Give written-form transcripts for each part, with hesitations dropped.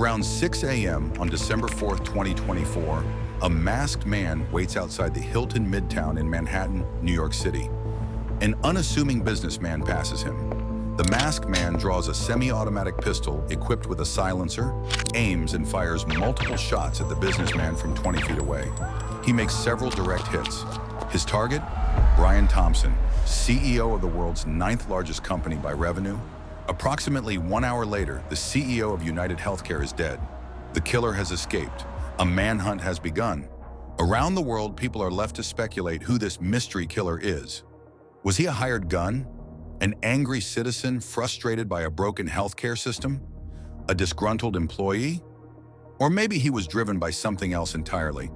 Around 6 a.m. on December 4th, 2024, a masked man waits outside the Hilton Midtown in Manhattan, New York City. An unassuming businessman passes him. The masked man draws a semi-automatic pistol equipped with a silencer, aims and fires multiple shots at the businessman from 20 feet away. He makes several direct hits. His target? Brian Thompson, CEO of the world's 9th largest company by revenue. Approximately 1 hour later, the CEO of United Healthcare is dead. The killer has escaped. A manhunt has begun. Around the world, people are left to speculate who this mystery killer is. Was he a hired gun? An angry citizen frustrated by a broken healthcare system? A disgruntled employee? Or maybe he was driven by something else entirely.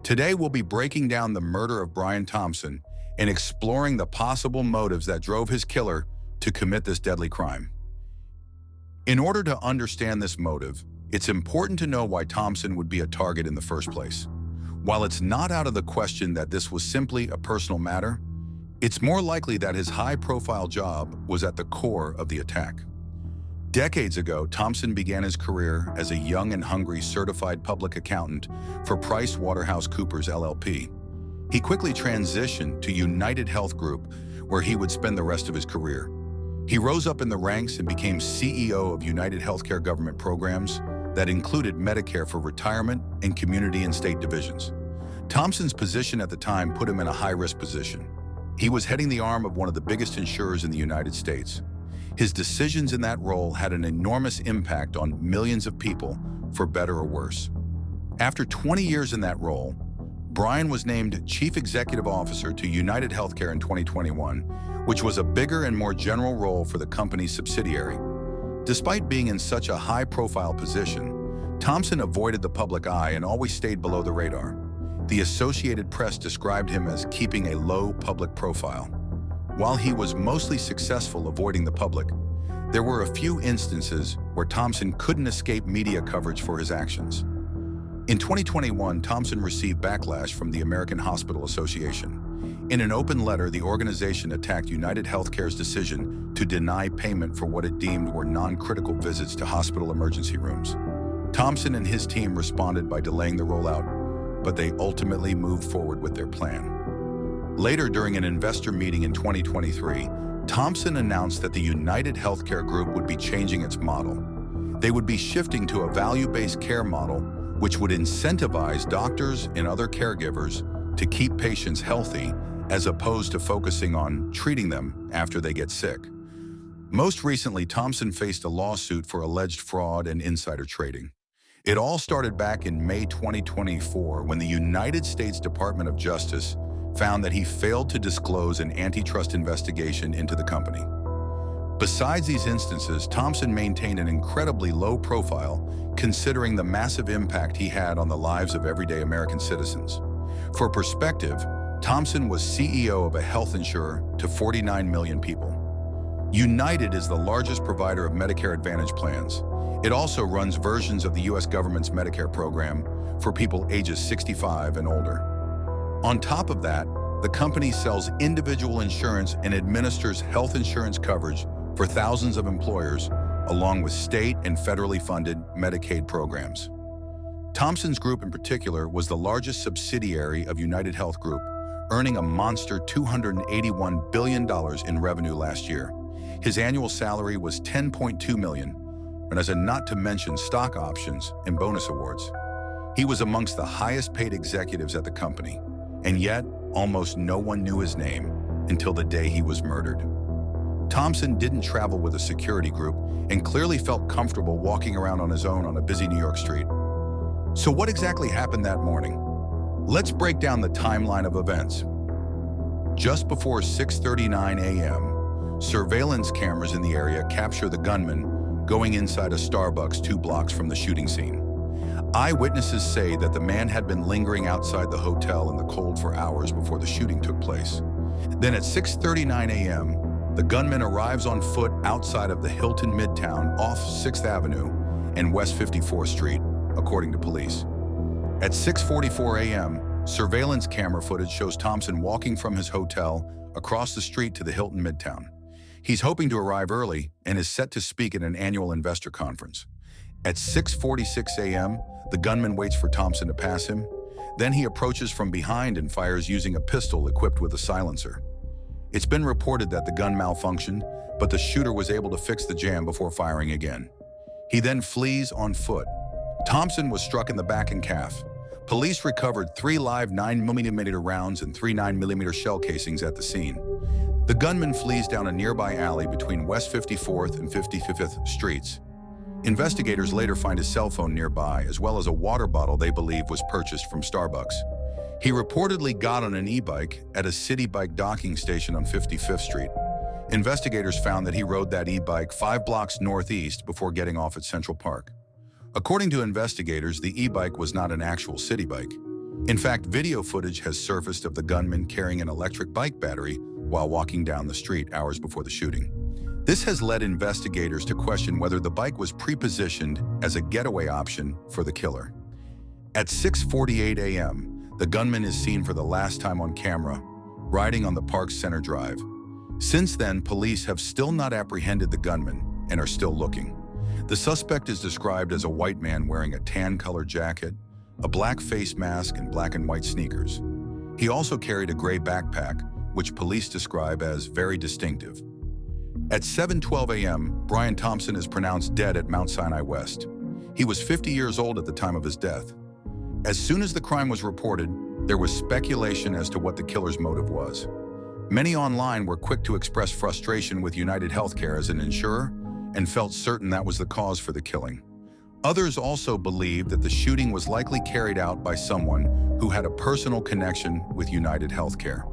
Today, we'll be breaking down the murder of Brian Thompson and exploring the possible motives that drove his killer to commit this deadly crime. In order to understand this motive, it's important to know why Thompson would be a target in the first place. While it's not out of the question that this was simply a personal matter, it's more likely that his high-profile job was at the core of the attack. Decades ago, Thompson began his career as a young and hungry certified public accountant for PricewaterhouseCoopers LLP. He quickly transitioned to United Health Group, where he would spend the rest of his career. He rose up in the ranks and became CEO of United Healthcare government programs that included Medicare for retirement and community and state divisions. Thompson's position at the time put him in a high-risk position. He was heading the arm of one of the biggest insurers in the United States. His decisions in that role had an enormous impact on millions of people, for better or worse. After 20 years in that role, Brian was named Chief Executive Officer to United Healthcare in 2021, which was a bigger and more general role for the company's subsidiary. Despite being in such a high-profile position, Thompson avoided the public eye and always stayed below the radar. The Associated Press described him as keeping a low public profile. While he was mostly successful avoiding the public, there were a few instances where Thompson couldn't escape media coverage for his actions. In 2021, Thompson received backlash from the American Hospital Association. In an open letter, the organization attacked United Healthcare's decision to deny payment for what it deemed were non-critical visits to hospital emergency rooms. Thompson and his team responded by delaying the rollout, but they ultimately moved forward with their plan. Later, during an investor meeting in 2023, Thompson announced that the United Healthcare Group would be changing its model. They would be shifting to a value-based care model, which would incentivize doctors and other caregivers to keep patients healthy as opposed to focusing on treating them after they get sick. Most recently, Thompson faced a lawsuit for alleged fraud and insider trading. It all started back in May 2024 when the United States Department of Justice found that he failed to disclose an antitrust investigation into the company. Besides these instances, Thompson maintained an incredibly low profile considering the massive impact he had on the lives of everyday American citizens. For perspective, Thompson was CEO of a health insurer to 49 million people. United is the largest provider of Medicare Advantage plans. It also runs versions of the U.S. government's Medicare program for people ages 65 and older. On top of that, the company sells individual insurance and administers health insurance coverage for thousands of employers, along with state and federally funded Medicaid programs. Thompson's group in particular was the largest subsidiary of United Health Group, earning a monster $281 billion in revenue last year. His annual salary was $10.2 million, and as a not to mention stock options and bonus awards. He was amongst the highest paid executives at the company, and yet almost no one knew his name until the day he was murdered. Thompson didn't travel with a security group and clearly felt comfortable walking around on his own on a busy New York street. So what exactly happened that morning? Let's break down the timeline of events. Just before 6:39 a.m., surveillance cameras in the area capture the gunman going inside a Starbucks 2 blocks from the shooting scene. Eyewitnesses say that the man had been lingering outside the hotel in the cold for hours before the shooting took place. Then at 6:39 a.m., the gunman arrives on foot outside of the Hilton Midtown off 6th Avenue and West 54th Street, according to police. At 6:44 a.m., surveillance camera footage shows Thompson walking from his hotel across the street to the Hilton Midtown. He's hoping to arrive early and is set to speak at an annual investor conference. At 6:46 a.m., the gunman waits for Thompson to pass him. Then he approaches from behind and fires using a pistol equipped with a silencer. It's been reported that the gun malfunctioned, but the shooter was able to fix the jam before firing again. He then flees on foot. Thompson was struck in the back and calf. Police recovered 3 live 9mm rounds and 3 9mm shell casings at the scene. The gunman flees down a nearby alley between West 54th and 55th Streets. Investigators later find his cell phone nearby, as well as a water bottle they believe was purchased from Starbucks. He reportedly got on an e-bike at a city bike docking station on 55th Street. Investigators found that he rode that e-bike 5 blocks northeast before getting off at Central Park. According to investigators, the e-bike was not an actual city bike. In fact, video footage has surfaced of the gunman carrying an electric bike battery while walking down the street hours before the shooting. This has led investigators to question whether the bike was pre-positioned as a getaway option for the killer. At 6:48 a.m., the gunman is seen for the last time on camera, riding on the park's center drive. Since then, police have still not apprehended the gunman and are still looking. The suspect is described as a white man wearing a tan-colored jacket, a black face mask, and black and white sneakers. He also carried a gray backpack, which police describe as very distinctive. At 7:12 a.m., Brian Thompson is pronounced dead at Mount Sinai West. He was 50 years old at the time of his death. As soon as the crime was reported, there was speculation as to what the killer's motive was. Many online were quick to express frustration with United Healthcare as an insurer and felt certain that was the cause for the killing. Others also believed that the shooting was likely carried out by someone who had a personal connection with United Healthcare.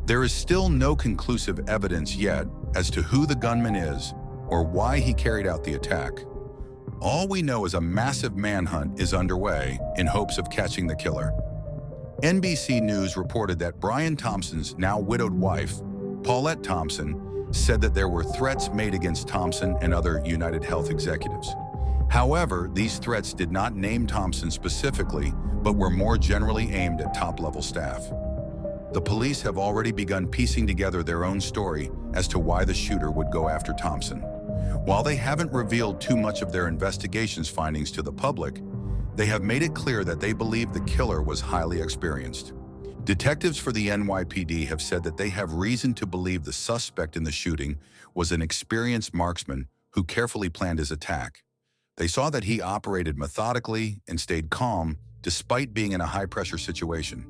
There is still no conclusive evidence yet as to who the gunman is or why he carried out the attack. All we know is a massive manhunt is underway in hopes of catching the killer. NBC News reported that Brian Thompson's now widowed wife, Paulette Thompson, said that there were threats made against Thompson and other United Health executives. However, these threats did not name Thompson specifically, but were more generally aimed at top-level staff. The police have already begun piecing together their own story as to why the shooter would go after Thompson. While they haven't revealed too much of their investigation's findings to the public, they have made it clear that they believe the killer was highly experienced. Detectives for the NYPD have said that they have reason to believe the suspect in the shooting was an experienced marksman who carefully planned his attack. They saw that he operated methodically and stayed calm despite being in a high-pressure situation.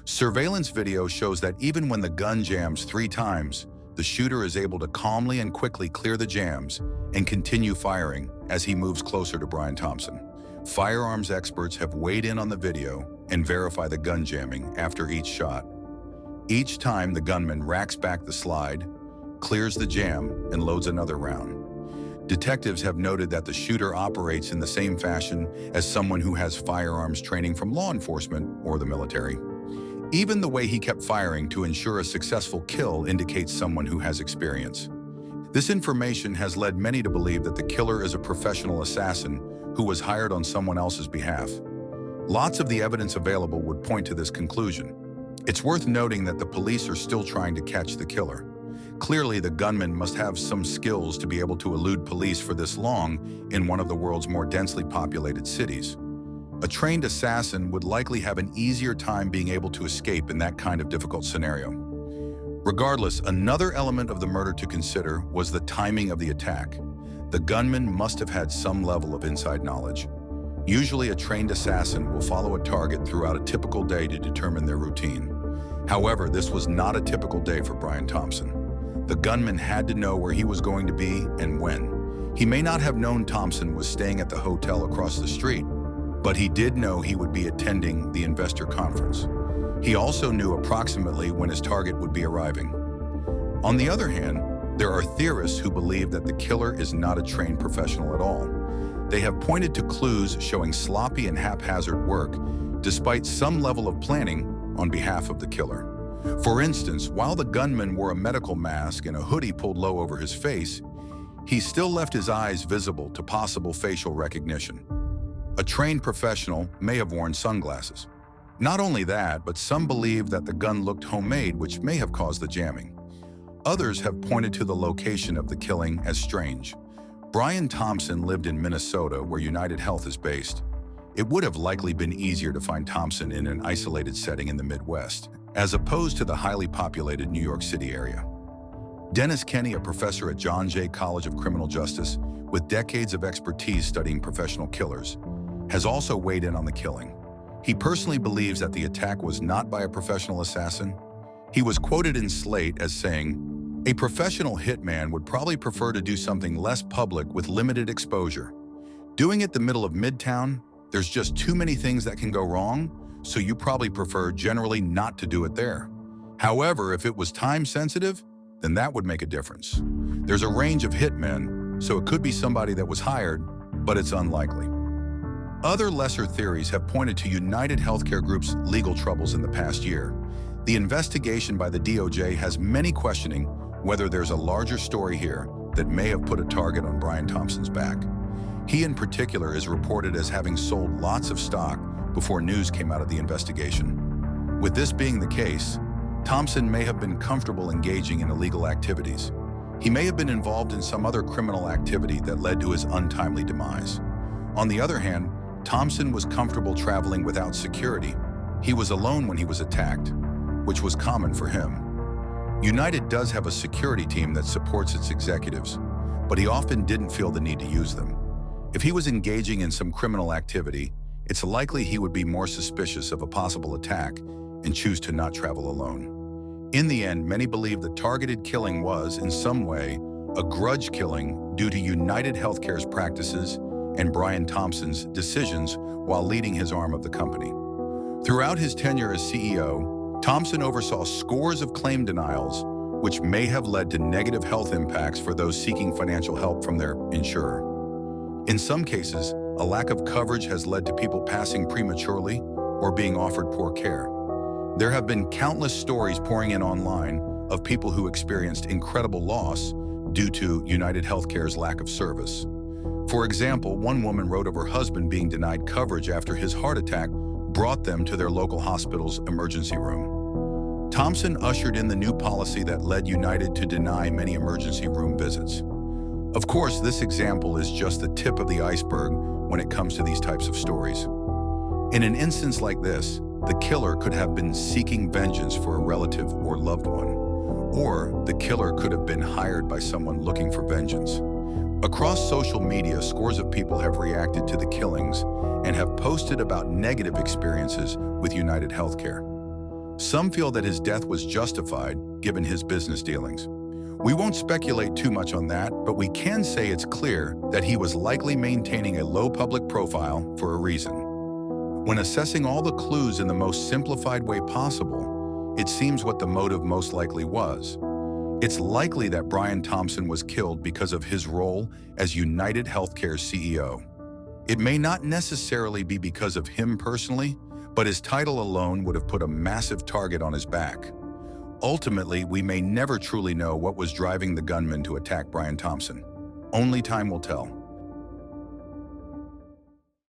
Surveillance video shows that even when the gun jams 3 times, the shooter is able to calmly and quickly clear the jams and continue firing as he moves closer to Brian Thompson. Firearms experts have weighed in on the video and verify the gun jamming after each shot. Each time, the gunman racks back the slide, clears the jam, and loads another round. Detectives have noted that the shooter operates in the same fashion as someone who has firearms training from law enforcement or the military. Even the way he kept firing to ensure a successful kill indicates someone who has experience. This information has led many to believe that the killer is a professional assassin who was hired on someone else's behalf. Lots of the evidence available would point to this conclusion. It's worth noting that the police are still trying to catch the killer. Clearly, the gunman must have some skills to be able to elude police for this long in one of the world's more densely populated cities. A trained assassin would likely have an easier time being able to escape in that kind of difficult scenario. Regardless, another element of the murder to consider was the timing of the attack. The gunman must have had some level of inside knowledge. Usually, a trained assassin will follow a target throughout a typical day to determine their routine. However, this was not a typical day for Brian Thompson. The gunman had to know where he was going to be and when. He may not have known Thompson was staying at the hotel across the street, but he did know he would be attending the investor conference. He also knew approximately when his target would be arriving. On the other hand, there are theorists who believe that the killer is not a trained professional at all. They have pointed to clues showing sloppy and haphazard work, despite some level of planning on behalf of the killer. For instance, while the gunman wore a medical mask and a hoodie pulled low over his face, he still left his eyes visible to possible facial recognition. A trained professional may have worn sunglasses. Not only that, but some believe that the gun looked homemade, which may have caused the jamming. Others have pointed to the location of the killing as strange. Brian Thompson lived in Minnesota, where United Health is based. It would have likely been easier to find Thompson in an isolated setting in the Midwest, as opposed to the highly populated New York City area. Dennis Kenny, a professor at John Jay College of Criminal Justice with decades of expertise studying professional killers, has also weighed in on the killing. He personally believes that the attack was not by a professional assassin. He was quoted in Slate as saying, "A professional hitman would probably prefer to do something less public with limited exposure. Doing it the middle of Midtown, there's just too many things that can go wrong, so you probably prefer generally not to do it there. However, if it was time sensitive, then that would make a difference. There's a range of hitmen, so it could be somebody that was hired, but it's unlikely." Other lesser theories have pointed to United Healthcare Group's legal troubles in the past year. The investigation by the DOJ has many questioning whether there's a larger story here that may have put a target on Brian Thompson's back. He in particular is reported as having sold lots of stock before news came out of the investigation. With this being the case, Thompson may have been comfortable engaging in illegal activities. He may have been involved in some other criminal activity that led to his untimely demise. On the other hand, Thompson was comfortable traveling without security. He was alone when he was attacked, which was common for him. United does have a security team that supports its executives, but he often didn't feel the need to use them. If he was engaging in some criminal activity, it's likely he would be more suspicious of a possible attack and choose to not travel alone. In the end, many believe the targeted killing was, in some way, a grudge killing due to United Healthcare's practices and Brian Thompson's decisions while leading his arm of the company. Throughout his tenure as CEO, Thompson oversaw scores of claim denials, which may have led to negative health impacts for those seeking financial help from their insurer. In some cases, a lack of coverage has led to people passing prematurely or being offered poor care. There have been countless stories pouring in online of people who experienced incredible loss due to United Healthcare's lack of service. For example, one woman wrote of her husband being denied coverage after his heart attack brought them to their local hospital's emergency room. Thompson ushered in the new policy that led United to deny many emergency room visits. Of course, this example is just the tip of the iceberg when it comes to these types of stories. In an instance like this, the killer could have been seeking vengeance for a relative or loved one, or the killer could have been hired by someone looking for vengeance. Across social media, scores of people have reacted to the killings and have posted about negative experiences with United Healthcare. Some feel that his death was justified given his business dealings. We won't speculate too much on that, but we can say it's clear that he was likely maintaining a low public profile for a reason. When assessing all the clues in the most simplified way possible, it seems what the motive most likely was. It's likely that Brian Thompson was killed because of his role as United Healthcare's CEO. It may not necessarily be because of him personally, but his title alone would have put a massive target on his back. Ultimately, we may never truly know what was driving the gunman to attack Brian Thompson. Only time will tell.